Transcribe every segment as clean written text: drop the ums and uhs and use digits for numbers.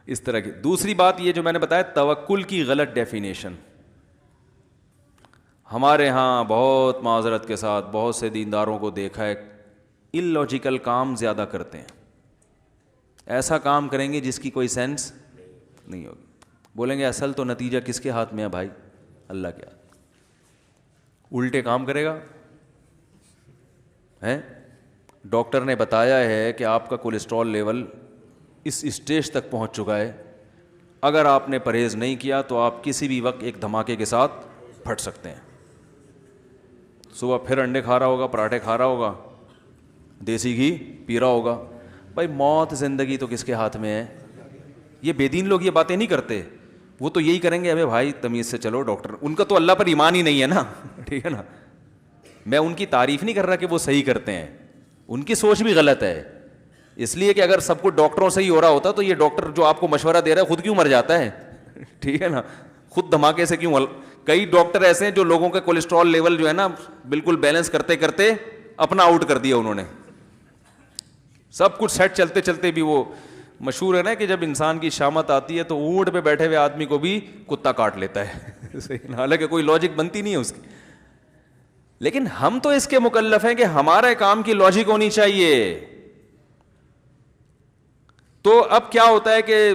اس طرح کی. دوسری بات یہ جو میں نے بتایا توکل کی غلط ڈیفینیشن. ہمارے ہاں بہت معذرت کے ساتھ بہت سے دینداروں کو دیکھا ہے ان لاجیکل کام زیادہ کرتے ہیں. ایسا کام کریں گے جس کی کوئی سینس نہیں ہوگی. بولیں گے اصل تو نتیجہ کس کے ہاتھ میں ہے بھائی؟ اللہ کے ہاتھ. الٹے کام کرے گا. ڈاکٹر نے بتایا ہے کہ آپ کا کولیسٹرول لیول اس اسٹیج تک پہنچ چکا ہے, اگر آپ نے پرہیز نہیں کیا تو آپ کسی بھی وقت ایک دھماکے کے ساتھ پھٹ سکتے ہیں. صبح پھر انڈے کھا رہا ہوگا, پراٹھے کھا رہا ہوگا, دیسی گھی پی رہا ہوگا. بھائی موت زندگی تو کس کے ہاتھ میں ہے؟ یہ بے دین لوگ یہ باتیں نہیں کرتے. وہ تو یہی کریں گے ابے بھائی تمیز سے چلو ڈاکٹر. ان کا تو اللہ پر ایمان ہی نہیں ہے نا. ٹھیک ہے نا. میں ان کی تعریف نہیں کر رہا کہ وہ صحیح کرتے ہیں, ان کی سوچ بھی غلط ہے. اس لیے کہ اگر سب کچھ ڈاکٹروں سے ہی ہو رہا ہوتا تو یہ ڈاکٹر جو آپ کو مشورہ دے رہا ہے خود کیوں مر جاتا ہے؟ ٹھیک ہے نا. خود دھماکے سے کیوں. کئی ڈاکٹر ایسے ہیں جو لوگوں کا کولیسٹرول لیول جو ہے نا بالکل بیلنس کرتے کرتے اپنا آؤٹ کر دیا انہوں نے. سب کچھ سیٹ چلتے چلتے بھی. وہ مشہور ہے نا کہ جب انسان کی شامت آتی ہے تو اونٹ پہ بیٹھے ہوئے آدمی کو بھی کتا کاٹ لیتا ہے. حالانکہ کوئی لاجک بنتی نہیں ہے اس کی. لیکن ہم تو اس کے مکلف ہیں کہ ہمارے کام کی لاجک ہونی چاہیے. تو اب کیا ہوتا ہے کہ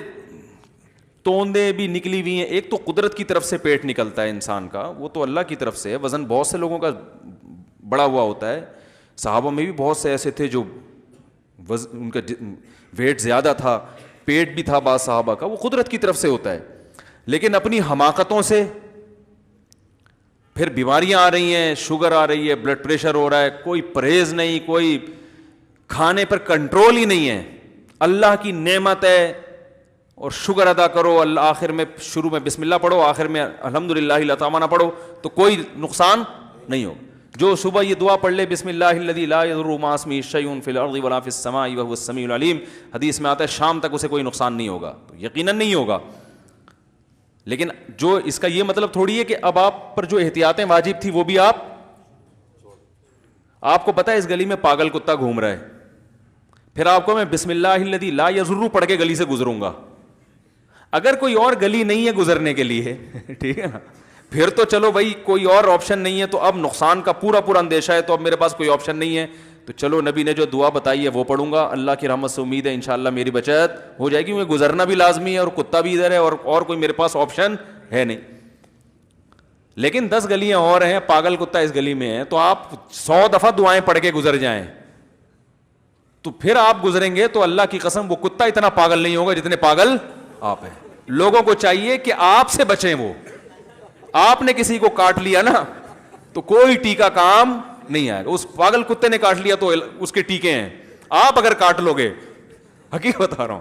توندیں بھی نکلی ہوئی ہیں. ایک تو قدرت کی طرف سے پیٹ نکلتا ہے انسان کا, وہ تو اللہ کی طرف سے ہے. وزن بہت سے لوگوں کا بڑا ہوا ہوتا ہے. صحابہ میں بھی بہت سے ایسے تھے جو ان کا ویٹ زیادہ تھا, پیٹ بھی تھا بعض صحابہ کا. وہ قدرت کی طرف سے ہوتا ہے. لیکن اپنی حماقتوں سے پھر بیماریاں آ رہی ہیں, شوگر آ رہی ہے, بلڈ پریشر ہو رہا ہے, کوئی پرہیز نہیں, کوئی کھانے پر کنٹرول ہی نہیں ہے. اللہ کی نعمت ہے اور شکر ادا کرو. اللہ آخر میں شروع میں بسم اللہ پڑھو, آخر میں الحمدللہ العطامہ نہ پڑھو تو کوئی نقصان نہیں ہو. جو صبح یہ دعا پڑھ لے بسم اللہ الذی لا یضر مع اسمہ شیء فی الارض ولا فی السماء وهو السمیع العلیم, حدیث میں آتا ہے شام تک اسے کوئی نقصان نہیں ہوگا. یقیناً نہیں ہوگا. لیکن جو اس کا یہ مطلب تھوڑی ہے کہ اب آپ پر جو احتیاطیں واجب تھی وہ بھی آپ کو پتہ ہے اس گلی میں پاگل کتا گھوم رہا ہے, پھر آپ کو میں بسم اللہ الذی لا یضر پڑھ کے گلی سے گزروں گا. اگر کوئی اور گلی نہیں ہے گزرنے کے لیے, ٹھیک ہے نا, پھر تو چلو بھائی کوئی اور آپشن نہیں ہے, تو اب نقصان کا پورا اندیشہ ہے, تو اب میرے پاس کوئی آپشن نہیں ہے, تو چلو نبی نے جو دعا بتائی ہے وہ پڑھوں گا. اللہ کی رحمت سے امید ہے انشاءاللہ میری بچت ہو جائے گی. مجھے گزرنا بھی لازمی ہے اور کتا بھی ادھر ہے اور کوئی میرے پاس آپشن ہے نہیں. لیکن 10 گلیاں اور ہیں, پاگل کتا اس گلی میں ہے, تو آپ 100 دفعہ دعائیں پڑھ کے گزر جائیں تو پھر آپ گزریں گے تو اللہ کی قسم وہ کتا اتنا پاگل نہیں ہوگا جتنے پاگل آپ ہیں. لوگوں کو چاہیے کہ آپ سے بچیں. وہ آپ نے کسی کو کاٹ لیا نا تو کوئی ٹیکا کام نہیں آئے گا. اس پاگل کتے نے کاٹ لیا تو اس کے ٹیکے ہیں. آپ اگر کاٹ لو گے, حقیقت بتا رہا ہوں,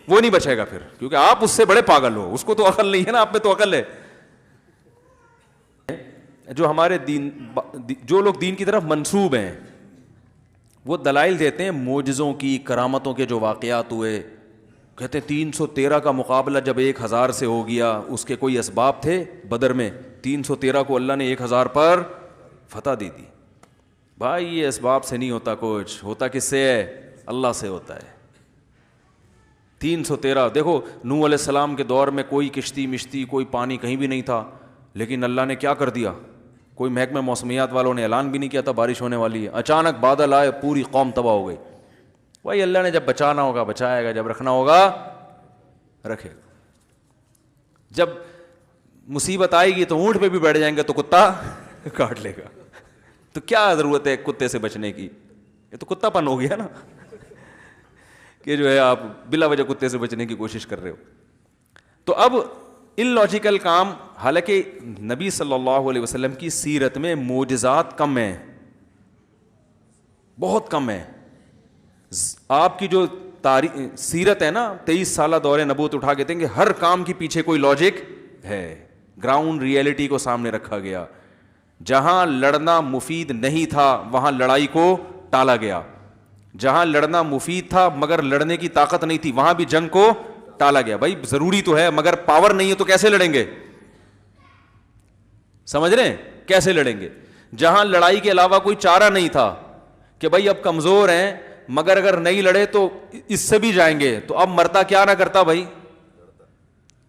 وہ نہیں بچے گا پھر, کیونکہ آپ اس سے بڑے پاگل ہو. اس کو تو عقل نہیں ہے نا, آپ میں تو عقل ہے. جو ہمارے جو لوگ دین کی طرف منسوب ہیں وہ دلائل دیتے ہیں معجزوں کی, کرامتوں کے جو واقعات ہوئے. کہتے ہیں 313 کا مقابلہ جب 1000 سے ہو گیا, اس کے کوئی اسباب تھے بدر میں, 313 کو اللہ نے 1000 پر فتح دے دی. بھائی یہ اسباب سے نہیں ہوتا کچھ, ہوتا کس سے ہے؟ اللہ سے ہوتا ہے. 313 دیکھو, نوح علیہ السلام کے دور میں کوئی کشتی مشتی کوئی پانی کہیں بھی نہیں تھا, لیکن اللہ نے کیا کر دیا, کوئی محکمہ موسمیات والوں نے اعلان بھی نہیں کیا تھا بارش ہونے والی ہے, اچانک بادل آئے, پوری قوم تباہ ہو گئی. بھائی اللہ نے جب بچانا ہوگا بچائے گا, جب رکھنا ہوگا رکھے گا. جب مصیبت آئے گی تو اونٹ پہ بھی بیٹھ جائیں گے تو کتا کاٹ لے گا. تو کیا ضرورت ہے کتے سے بچنے کی؟ یہ تو کتا پن ہو گیا نا کہ جو ہے آپ بلا وجہ کتے سے بچنے کی کوشش کر رہے ہو. تو اب ان لاجیکل کام, حالانکہ نبی صلی اللہ علیہ وسلم کی سیرت میں معجزات کم ہیں, بہت کم ہیں. آپ کی جو سیرت ہے نا 23 سالہ دور نبوت اٹھا کے دیں گے, ہر کام کے پیچھے کوئی لاجک ہے. گراؤنڈ ریئلٹی کو سامنے رکھا گیا. جہاں لڑنا مفید نہیں تھا وہاں لڑائی کو ٹالا گیا. جہاں لڑنا مفید تھا مگر لڑنے کی طاقت نہیں تھی وہاں بھی جنگ کو ٹالا گیا. بھائی ضروری تو ہے مگر پاور نہیں ہے تو کیسے لڑیں گے؟ سمجھ رہے ہیں کیسے لڑیں گے؟ جہاں لڑائی کے علاوہ کوئی چارہ نہیں تھا کہ بھائی اب کمزور ہیں مگر اگر نہیں لڑے تو اس سے بھی جائیں گے, تو اب مرتا کیا نہ کرتا بھائی,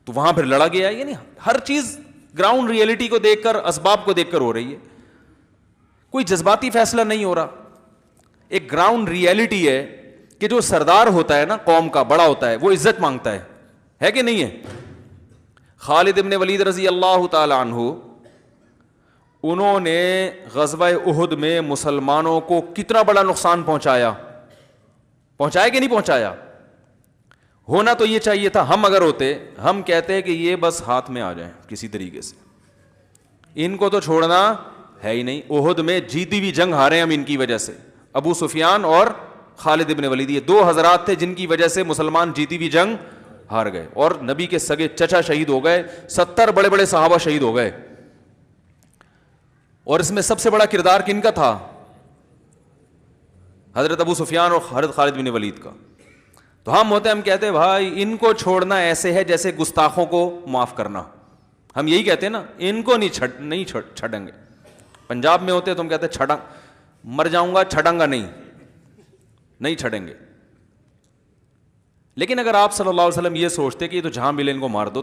تو وہاں پھر لڑا گیا. یعنی ہر چیز گراؤنڈ ریئلٹی کو دیکھ کر, اسباب کو دیکھ کر ہو رہی ہے, کوئی جذباتی فیصلہ نہیں ہو رہا. ایک گراؤنڈ ریئلٹی ہے کہ جو سردار ہوتا ہے نا قوم کا, بڑا ہوتا ہے, وہ عزت مانگتا ہے کہ نہیں ہے؟ خالد ابن ولید رضی اللہ تعالی عنہ, انہوں نے غزوہ احد میں مسلمانوں کو کتنا بڑا نقصان پہنچایا کہ نہیں پہنچایا؟ ہونا تو یہ چاہیے تھا, ہم اگر ہوتے ہم کہتے کہ یہ بس ہاتھ میں آ جائیں کسی طریقے سے, ان کو تو چھوڑنا ہے ہی نہیں. احد میں جیتی ہوئی جنگ ہارے ہم ان کی وجہ سے. ابو سفیان اور خالد ابن ولید, یہ دو حضرات تھے جن کی وجہ سے مسلمان جیتی ہوئی جنگ ہار گئے, اور نبی کے سگے چچا شہید ہو گئے, 70 بڑے بڑے صحابہ شہید ہو گئے. اور اس میں سب سے بڑا کردار کن کا تھا؟ حضرت ابو سفیان اور حضرت خالد بن ولید کا. تو ہم ہوتے ہم کہتے بھائی ان کو چھوڑنا ایسے ہے جیسے گستاخوں کو معاف کرنا. ہم یہی کہتے ہیں نا, ان کو نہیں چھڑیں گے. پنجاب میں ہوتے تو ہم کہتے چھڑا مر جاؤں گا, چھڑیں گا نہیں چھڑیں گے. لیکن اگر آپ صلی اللہ علیہ وسلم یہ سوچتے کہ یہ تو جہاں ملے ان کو مار دو,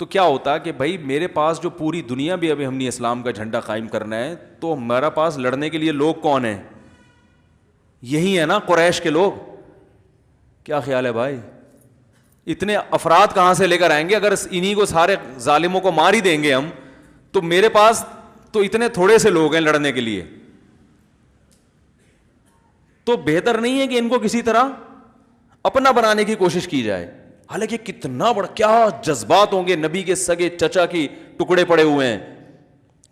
تو کیا ہوتا کہ بھائی میرے پاس جو پوری دنیا بھی ابھی ہم نے اسلام کا جھنڈا قائم کرنا ہے, تو ہمارا پاس لڑنے کے لیے لوگ کون ہیں؟ یہی ہے نا قریش کے لوگ. کیا خیال ہے بھائی؟ اتنے افراد کہاں سے لے کر آئیں گے؟ اگر انہی کو سارے ظالموں کو مار ہی دیں گے ہم, تو میرے پاس تو اتنے تھوڑے سے لوگ ہیں لڑنے کے لیے. تو بہتر نہیں ہے کہ ان کو کسی طرح اپنا بنانے کی کوشش کی جائے؟ حالانکہ کتنا بڑا, کیا جذبات ہوں گے, نبی کے سگے چچا کی ٹکڑے پڑے ہوئے ہیں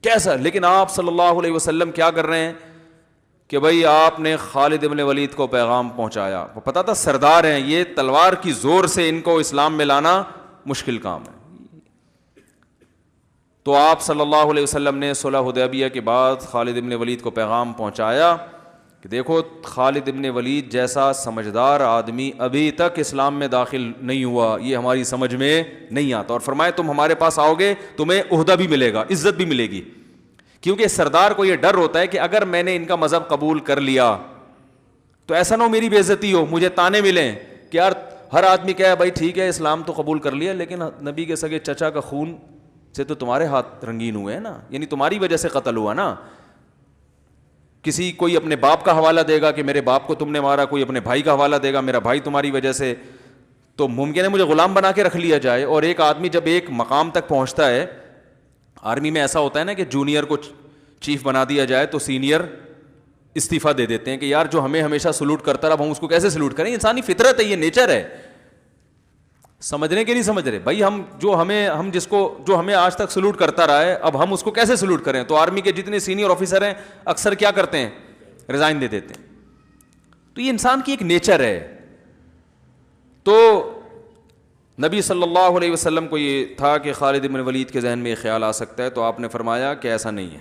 کیسا. لیکن آپ صلی اللہ علیہ وسلم کیا کر رہے ہیں کہ بھائی آپ نے خالد ابن ولید کو پیغام پہنچایا. پتا تھا سردار ہیں یہ, تلوار کی زور سے ان کو اسلام میں لانا مشکل کام ہے. تو آپ صلی اللہ علیہ وسلم نے صلح حدیبیہ کے بعد خالد ابن ولید کو پیغام پہنچایا کہ دیکھو خالد ابن ولید جیسا سمجھدار آدمی ابھی تک اسلام میں داخل نہیں ہوا, یہ ہماری سمجھ میں نہیں آتا. اور فرمائے تم ہمارے پاس آؤ گے تمہیں عہدہ بھی ملے گا, عزت بھی ملے گی. کیونکہ سردار کو یہ ڈر ہوتا ہے کہ اگر میں نے ان کا مذہب قبول کر لیا تو ایسا نہ ہو میری بے عزتی ہو, مجھے تانے ملیں کہ یار ہر آدمی کہے بھائی ٹھیک ہے اسلام تو قبول کر لیا, لیکن نبی کے سگے چچا کا خون سے تو تمہارے ہاتھ رنگین ہوئے ہیں نا, یعنی تمہاری وجہ سے قتل ہوا نا. کسی کوئی اپنے باپ کا حوالہ دے گا کہ میرے باپ کو تم نے مارا, کوئی اپنے بھائی کا حوالہ دے گا میرا بھائی تمہاری وجہ سے. تو ممکن ہے مجھے غلام بنا کے رکھ لیا جائے. اور ایک آدمی جب ایک مقام تک پہنچتا ہے, آرمی میں ایسا ہوتا ہے نا کہ جونیئر کو چیف بنا دیا جائے تو سینئر استعفیٰ دے دیتے ہیں کہ یار جو ہمیں ہمیشہ سلوٹ کرتا رہا ہم اس کو کیسے سلوٹ کریں. انسانی فطرت ہے, یہ نیچر ہے. سمجھنے کے نہیں سمجھ رہے بھائی, جو ہمیں آج تک سلوٹ کرتا رہا ہے اب ہم اس کو کیسے سلوٹ کریں. تو آرمی کے جتنے سینئر آفیسر ہیں اکثر کیا کرتے ہیں, ریزائن دے دیتے ہیں. تو یہ انسان کی ایک نیچر ہے. تو نبی صلی اللہ علیہ وسلم کو یہ تھا کہ خالد بن ولید کے ذہن میں یہ خیال آ سکتا ہے, تو آپ نے فرمایا کہ ایسا نہیں ہے.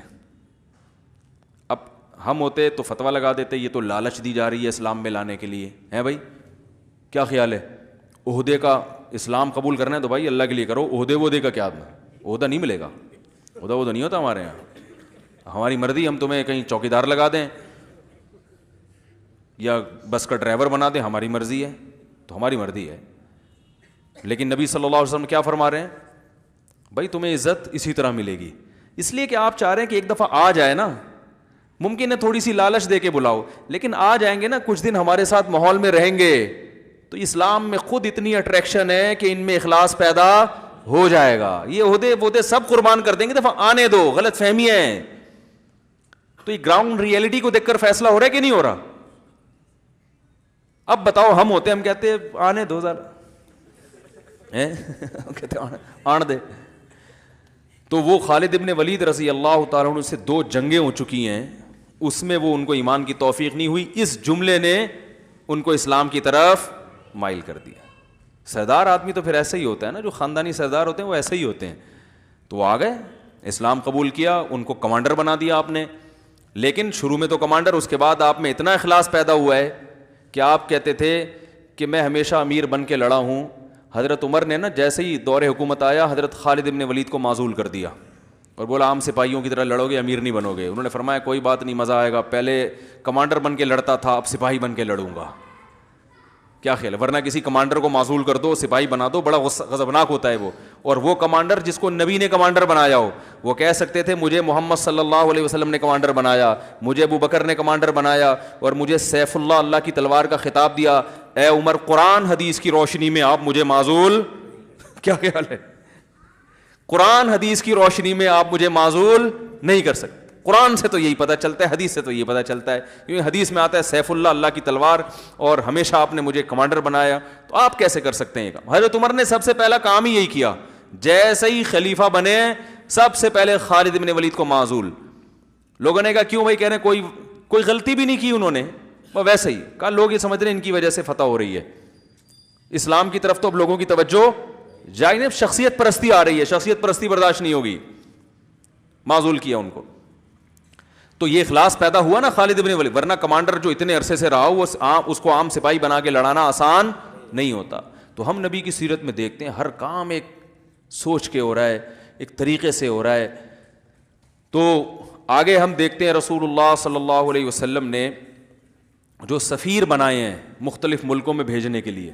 اب ہم ہوتے تو فتویٰ لگا دیتے یہ تو لالچ دی جا رہی ہے اسلام میں لانے کے لیے, ہیں بھائی کیا خیال ہے, عہدے کا اسلام قبول کرنا ہے تو بھائی اللہ کے لیے کرو, عہدے کا کیا, عہدہ نہیں ملے گا, عہدہ نہیں ہوتا ہمارے یہاں. ہماری مرضی, ہم تمہیں کہیں چوکیدار لگا دیں یا بس کا ڈرائیور بنا دیں, ہماری مرضی ہے, تو ہماری مرضی ہے. لیکن نبی صلی اللہ علیہ وسلم کیا فرما رہے ہیں, بھائی تمہیں عزت اسی طرح ملے گی. اس لیے کہ آپ چاہ رہے ہیں کہ ایک دفعہ آ جائے نا, ممکن ہے تھوڑی سی لالچ دے کے بلاؤ, لیکن آ جائیں گے نا, کچھ دن ہمارے ساتھ ماحول میں رہیں گے تو اسلام میں خود اتنی اٹریکشن ہے کہ ان میں اخلاص پیدا ہو جائے گا. یہ عہدے سب قربان کر دیں گے, دفعہ آنے دو, غلط فہمیاں ہیں. تو یہ گراؤنڈ ریئلٹی کو دیکھ کر فیصلہ ہو رہا ہے کہ نہیں ہو رہا؟ اب بتاؤ ہم ہوتے ہم کہتے آنے دو ذرا, کہتے آن دے. تو وہ خالد ابن ولید رضی اللہ تعالیٰ عنہ سے 2 جنگیں ہو چکی ہیں, اس میں وہ ان کو ایمان کی توفیق نہیں ہوئی. اس جملے نے ان کو اسلام کی طرف مائل کر دیا. سردار آدمی تو پھر ایسے ہی ہوتا ہے نا, جو خاندانی سردار ہوتے ہیں وہ ایسے ہی ہوتے ہیں. تو وہ آ گئے, اسلام قبول کیا, ان کو کمانڈر بنا دیا آپ نے. لیکن شروع میں تو کمانڈر, اس کے بعد آپ میں اتنا اخلاص پیدا ہوا ہے کہ آپ کہتے تھے کہ میں ہمیشہ امیر بن کے لڑا ہوں. حضرت عمر نے نا جیسے ہی دور حکومت آیا, حضرت خالد ابن ولید کو معزول کر دیا اور بولا عام سپاہیوں کی طرح لڑو گے, امیر نہیں بنو گے. انہوں نے فرمایا کوئی بات نہیں, مزہ آئے گا, پہلے کمانڈر بن کے لڑتا تھا اب سپاہی بن کے لڑوں گا. کیا خیال ہے؟ ورنہ کسی کمانڈر کو معزول کر دو, سپاہی بنا دو, بڑا غضبناک ہوتا ہے وہ. اور وہ کمانڈر جس کو نبی نے کمانڈر بنایا ہو, وہ کہہ سکتے تھے مجھے محمد صلی اللہ علیہ وسلم نے کمانڈر بنایا, مجھے ابو بکر نے کمانڈر بنایا, اور مجھے سیف اللہ, اللہ کی تلوار کا خطاب دیا, اے عمر قرآن حدیث کی روشنی میں آپ مجھے معزول, کیا خیال ہے؟ قرآن حدیث کی روشنی میں آپ مجھے معزول نہیں کر سکتے. قرآن سے تو یہی پتہ چلتا ہے, حدیث سے تو یہی پتہ چلتا ہے, کیونکہ حدیث میں آتا ہے سیف اللہ, اللہ کی تلوار, اور ہمیشہ آپ نے مجھے کمانڈر بنایا, تو آپ کیسے کر سکتے ہیں یہ کام؟ حضرت عمر نے سب سے پہلا کام ہی یہی کیا, جیسے ہی خلیفہ بنے سب سے پہلے خالد بن ولید کو معزول. لوگوں نے کہا کیوں بھائی؟ کہہ رہے ہیں کوئی غلطی بھی نہیں کی انہوں نے, ویسے ہی کہا لوگ یہ سمجھ رہے ہیں ان کی وجہ سے فتح ہو رہی ہے. اسلام کی طرف تو اب لوگوں کی توجہ جائے نہیں, شخصیت پرستی آ رہی ہے, شخصیت پرستی برداشت نہیں ہوگی, معزول کیا ان کو. تو یہ اخلاص پیدا ہوا نا خالد بن ولید, ورنہ کمانڈر جو اتنے عرصے سے رہا ہو اس کو عام سپاہی بنا کے لڑانا آسان نہیں ہوتا. تو ہم نبی کی سیرت میں دیکھتے ہیں ہر کام ایک سوچ کے ہو رہا ہے, ایک طریقے سے ہو رہا ہے. تو آگے ہم دیکھتے ہیں رسول اللہ صلی اللہ علیہ وسلم نے جو سفیر بنائے ہیں مختلف ملکوں میں بھیجنے کے لیے,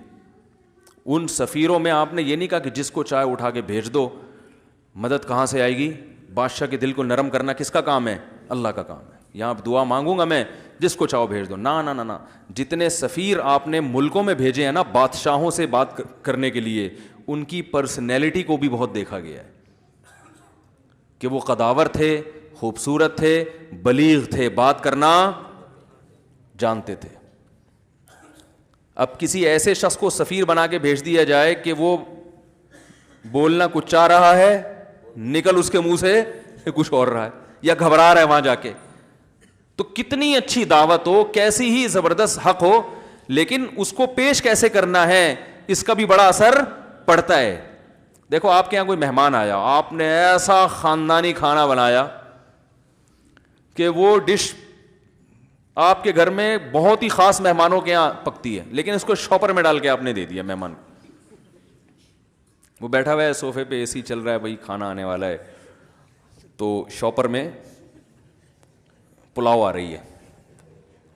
ان سفیروں میں آپ نے یہ نہیں کہا کہ جس کو چاہے اٹھا کے بھیج دو. مدد کہاں سے آئے گی؟ بادشاہ کے دل کو نرم کرنا کس کا کام ہے؟ اللہ کا کام ہے. یہاں دعا مانگوں گا میں, جس کو چاہو بھیج دو. نا, جتنے سفیر آپ نے ملکوں میں بھیجے ہیں نا بادشاہوں سے بات کرنے کے لیے, ان کی پرسنالٹی کو بھی بہت دیکھا گیا ہے کہ وہ قداور تھے, خوبصورت تھے, بلیغ تھے, بات کرنا جانتے تھے. اب کسی ایسے شخص کو سفیر بنا کے بھیج دیا جائے کہ وہ بولنا کچھ چاہ رہا ہے, نکل اس کے منہ سے کچھ اور رہا ہے, یا گھبرا رہا ہے وہاں جا کے, تو کتنی اچھی دعوت ہو, کیسی ہی زبردست حق ہو, لیکن اس کو پیش کیسے کرنا ہے اس کا بھی بڑا اثر پڑتا ہے. دیکھو آپ کے یہاں کوئی مہمان آیا, آپ نے ایسا خاندانی کھانا بنایا کہ وہ ڈش آپ کے گھر میں بہت ہی خاص مہمانوں کے یہاں پکتی ہے, لیکن اس کو شاپر میں ڈال کے آپ نے دے دیا مہمان کو. وہ بیٹھا ہوا ہے صوفے پہ, اے سی چل رہا ہے, بھائی کھانا آنے والا ہے, تو شاپر میں پلاؤ آ رہی ہے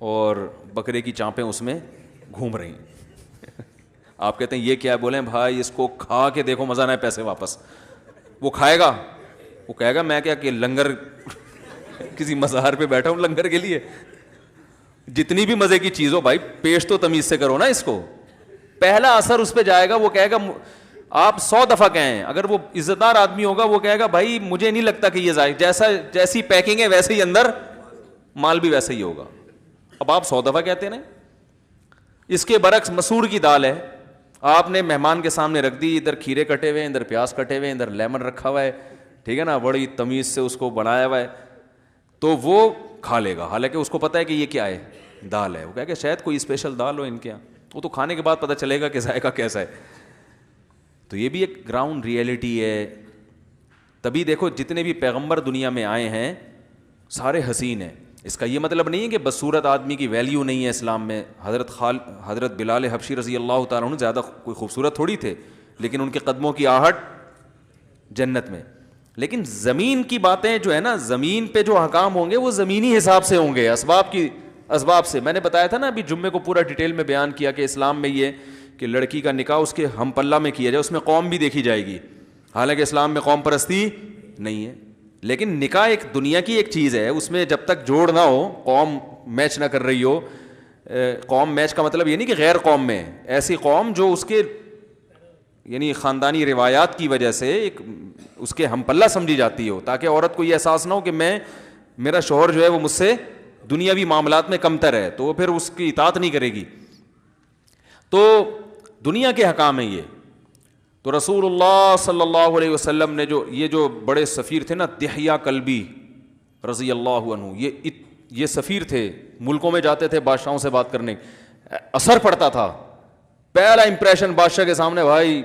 اور بکرے کی چانپیں اس میں گھوم رہی ہیں. آپ کہتے ہیں یہ کیا ہے؟ بولیں بھائی اس کو کھا کے دیکھو, مزہ نہ ہے, پیسے واپس. وہ کھائے گا, وہ کہے گا میں کیا کہ لنگر کسی مزار پہ بیٹھا ہوں لنگر کے لیے. جتنی بھی مزے کی چیز ہو بھائی پیش تو تمیز سے کرو نا اس کو. پہلا اثر اس پہ جائے گا, وہ کہے گا, آپ 100 دفعہ کہیں, اگر وہ عزت دار آدمی ہوگا وہ کہے گا بھائی مجھے نہیں لگتا کہ یہ جیسی پیکنگ ہے ویسے ہی اندر مال بھی ویسے ہی ہوگا. اب آپ 100 دفعہ کہتے ہیں. اس کے برعکس مسور کی دال ہے, آپ نے مہمان کے سامنے رکھ دی, ادھر کھیرے کٹے ہوئے ہیں, ادھر پیاز کٹے ہوئے ہیں, ادھر لیمن رکھا ہوا ہے, ٹھیک ہے نا, بڑی تمیز سے اس کو بنایا ہوا ہے, تو وہ کھا لے گا, حالانکہ اس کو پتہ ہے کہ یہ کیا ہے, دال ہے. وہ کہے کہ شاید کوئی اسپیشل دال ہو ان کے یہاں, وہ تو کھانے کے بعد پتہ چلے گا کہ ذائقہ کیسا ہے. تو یہ بھی ایک گراؤنڈ ریئلٹی ہے. تبھی دیکھو جتنے بھی پیغمبر دنیا میں آئے ہیں سارے حسین ہیں. اس کا یہ مطلب نہیں ہے کہ بدصورت آدمی کی ویلیو نہیں ہے اسلام میں. حضرت بلال حبشی رضی اللہ تعالیٰ عنہ زیادہ کوئی خوبصورت تھوڑی تھے, لیکن ان کے قدموں کی آہٹ جنت میں. لیکن زمین کی باتیں جو ہے نا, زمین پہ جو احکام ہوں گے وہ زمینی حساب سے ہوں گے, اسباب سے. میں نے بتایا تھا نا ابھی جمعے کو پورا ڈیٹیل میں بیان کیا کہ اسلام میں یہ کہ لڑکی کا نکاح اس کے ہم پلہ میں کیا جائے, اس میں قوم بھی دیکھی جائے گی, حالانکہ اسلام میں قوم پرستی نہیں ہے. لیکن نکاح ایک دنیا کی ایک چیز ہے, اس میں جب تک جوڑ نہ ہو, قوم میچ نہ کر رہی ہو. قوم میچ کا مطلب یہ نہیں کہ غیر قوم میں, ایسی قوم جو اس کے یعنی خاندانی روایات کی وجہ سے ایک اس کے ہم پلہ سمجھی جاتی ہو, تاکہ عورت کو یہ احساس نہ ہو کہ میرا شوہر جو ہے وہ مجھ سے دنیاوی معاملات میں کمتر ہے, تو وہ پھر اس کی اطاعت نہیں کرے گی. تو دنیا کے حکام ہیں یہ. تو رسول اللہ صلی اللہ علیہ وسلم نے یہ جو بڑے سفیر تھے نا, دحیہ کلبی رضی اللہ عنہ, یہ سفیر تھے, ملکوں میں جاتے تھے بادشاہوں سے بات کرنے, اثر پڑتا تھا. پہلا امپریشن بادشاہ کے سامنے, بھائی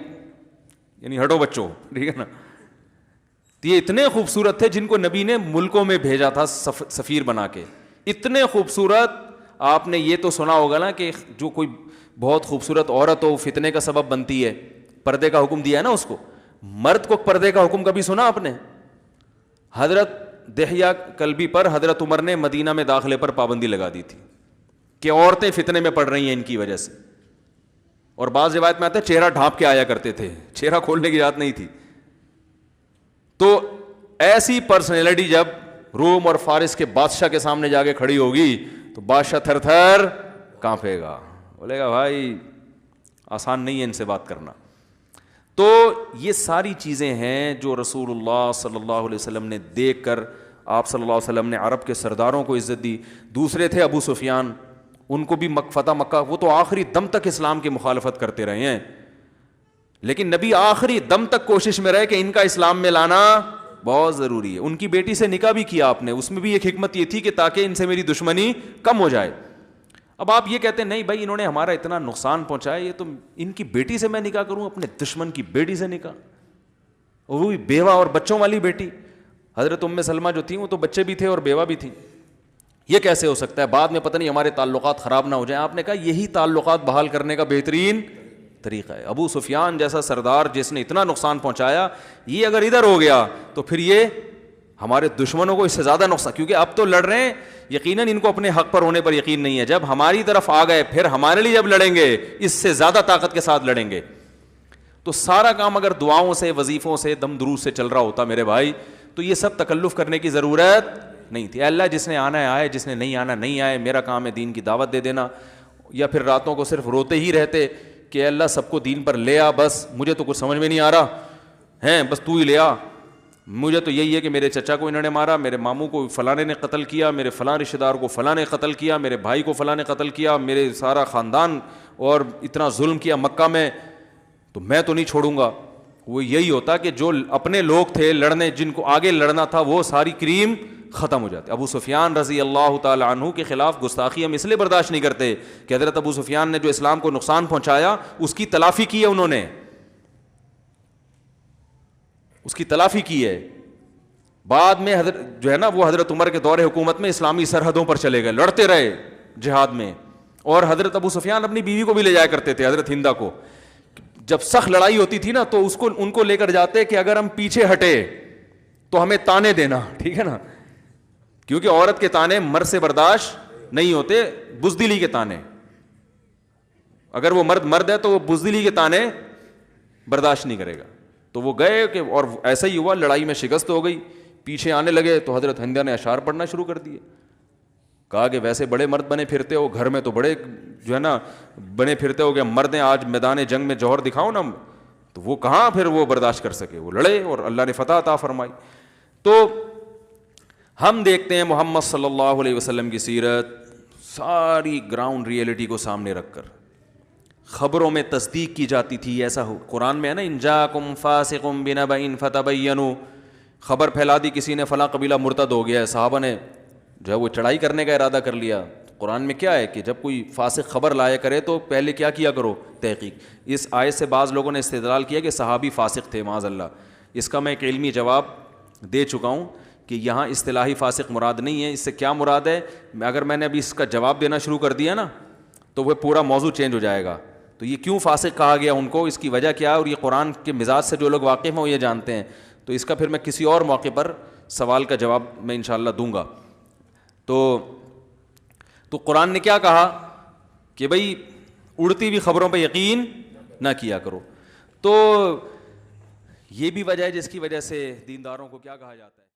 یعنی ہٹو بچوں, ٹھیک ہے نا. تو یہ اتنے خوبصورت تھے جن کو نبی نے ملکوں میں بھیجا تھا سفیر بنا کے. اتنے خوبصورت, آپ نے یہ تو سنا ہوگا نا کہ جو کوئی بہت خوبصورت عورت ہو فتنے کا سبب بنتی ہے, پردے کا حکم دیا ہے نا اس کو. مرد کو پردے کا حکم کبھی سنا آپ نے؟ حضرت دحیہ کلبی پر حضرت عمر نے مدینہ میں داخلے پر پابندی لگا دی تھی کہ عورتیں فتنے میں پڑ رہی ہیں ان کی وجہ سے. اور بعض روایت میں آتا ہے چہرہ ڈھانپ کے آیا کرتے تھے, چہرہ کھولنے کی اجازت نہیں تھی. تو ایسی پرسنالٹی جب روم اور فارس کے بادشاہ کے سامنے جا کے کھڑی ہوگی تو بادشاہ تھر تھر کانپے گا, بولے گا بھائی آسان نہیں ہے ان سے بات کرنا. تو یہ ساری چیزیں ہیں جو رسول اللہ صلی اللہ علیہ وسلم نے دیکھ کر, آپ صلی اللہ علیہ وسلم نے عرب کے سرداروں کو عزت دی. دوسرے تھے ابو سفیان, ان کو بھی فتح مکہ, وہ تو آخری دم تک اسلام کی مخالفت کرتے رہے ہیں, لیکن نبی آخری دم تک کوشش میں رہے کہ ان کا اسلام میں لانا بہت ضروری ہے. ان کی بیٹی سے نکاح بھی کیا آپ نے, اس میں بھی ایک حکمت یہ تھی کہ تاکہ ان سے میری دشمنی کم ہو جائے. اب آپ یہ کہتے ہیں نہیں بھائی انہوں نے ہمارا اتنا نقصان پہنچایا, یہ تو ان کی بیٹی سے میں نکاح کروں, اپنے دشمن کی بیٹی سے نکاح, وہ بھی بیوہ اور بچوں والی بیٹی. حضرت ام سلمہ جو تھیں وہ تو بچے بھی تھے اور بیوہ بھی تھیں, یہ کیسے ہو سکتا ہے؟ بعد میں پتہ نہیں ہمارے تعلقات خراب نہ ہو جائیں. آپ نے کہا یہی تعلقات بحال کرنے کا بہترین طریقہ ہے. ابو سفیان جیسا سردار جس نے اتنا نقصان پہنچایا, یہ اگر ادھر ہو گیا تو پھر یہ ہمارے دشمنوں کو اس سے زیادہ نقصان, کیونکہ اب تو لڑ رہے ہیں, یقیناً ان کو اپنے حق پر ہونے پر یقین نہیں ہے. جب ہماری طرف آ گئے پھر ہمارے لیے جب لڑیں گے اس سے زیادہ طاقت کے ساتھ لڑیں گے. تو سارا کام اگر دعاؤں سے, وظیفوں سے, دم درود سے چل رہا ہوتا میرے بھائی, تو یہ سب تکلف کرنے کی ضرورت نہیں تھی. اللہ جس نے آنا ہے آئے, جس نے نہیں آنا نہیں آئے, میرا کام ہے دین کی دعوت دے دینا. یا پھر راتوں کو صرف روتے ہی رہتے کہ اللہ سب کو دین پر لے آ, بس مجھے تو کچھ سمجھ میں نہیں آ رہا ہیں, بس تو ہی لے آ. مجھے تو یہی ہے کہ میرے چچا کو انہوں نے مارا, میرے ماموں کو فلاں نے قتل کیا, میرے فلاں رشتہ دار کو فلاں نے قتل کیا, میرے بھائی کو فلاں نے قتل کیا, میرے سارا خاندان, اور اتنا ظلم کیا مکہ میں, تو میں تو نہیں چھوڑوں گا. وہ یہی ہوتا کہ جو اپنے لوگ تھے لڑنے, جن کو آگے لڑنا تھا, وہ ساری کریم ختم ہو جاتی. ابو سفیان رضی اللہ تعالی عنہ کے خلاف گستاخی ہم اس لیے برداشت نہیں کرتے کہ حضرت ابو سفیان نے جو اسلام کو نقصان پہنچایا اس کی تلافی کی ہے, انہوں نے اس کی تلافی کی ہے. بعد میں حضرت جو ہے نا وہ حضرت عمر کے دور حکومت میں اسلامی سرحدوں پر چلے گئے, لڑتے رہے جہاد میں, اور حضرت ابو سفیان اپنی بیوی کو بھی لے جایا کرتے تھے, حضرت ہندا کو. جب سخت لڑائی ہوتی تھی نا تو ان کو لے کر جاتے کہ اگر ہم پیچھے ہٹے تو ہمیں تانے دینا, ٹھیک ہے نا, کیونکہ عورت کے تانے مرد سے برداشت نہیں ہوتے, بزدلی کے تانے. اگر وہ مرد ہے تو وہ بزدلی کے تانے برداشت نہیں کرے گا. تو وہ گئے کہ, اور ایسا ہی ہوا, لڑائی میں شکست ہو گئی, پیچھے آنے لگے تو حضرت ہندا نے اشعار پڑھنا شروع کر دیے. کہا کہ ویسے بڑے مرد بنے پھرتے ہو, گھر میں تو بڑے جو ہے نا بنے پھرتے ہو, کہ مرد ہیں آج میدان جنگ میں جوہر دکھاؤ نا. تو وہ کہاں پھر وہ برداشت کر سکے, وہ لڑے اور اللہ نے فتح عطا فرمائی. تو ہم دیکھتے ہیں محمد صلی اللہ علیہ وسلم کی سیرت ساری گراؤنڈ ریئلٹی کو سامنے رکھ کر, خبروں میں تصدیق کی جاتی تھی. ایسا ہو قرآن میں ہے نا, ان جاءکم فاسق بنبأ فتبینوا, خبر پھیلا دی کسی نے فلاں قبیلہ مرتد ہو گیا ہے, صحابہ نے جو ہے وہ چڑھائی کرنے کا ارادہ کر لیا. قرآن میں کیا ہے کہ جب کوئی فاسق خبر لایا کرے تو پہلے کیا کرو, تحقیق. اس آیت سے بعض لوگوں نے استدلال کیا کہ صحابی فاسق تھے, معاذ اللہ. اس کا میں ایک علمی جواب دے چکا ہوں کہ یہاں اصطلاحی فاسق مراد نہیں ہے. اس سے کیا مراد ہے, اگر میں نے ابھی اس کا جواب دینا شروع کر دیا نا تو وہ پورا موضوع چینج ہو جائے گا. تو یہ کیوں فاسق کہا گیا ان کو, اس کی وجہ کیا ہے, اور یہ قرآن کے مزاج سے جو لوگ واقف ہیں وہ یہ جانتے ہیں. تو اس کا پھر میں کسی اور موقع پر سوال کا جواب میں انشاءاللہ دوں گا. تو قرآن نے کیا کہا کہ بھئی اڑتی ہوئی خبروں پہ یقین نہ کیا کرو. تو یہ بھی وجہ ہے جس کی وجہ سے دینداروں کو کیا کہا جاتا ہے.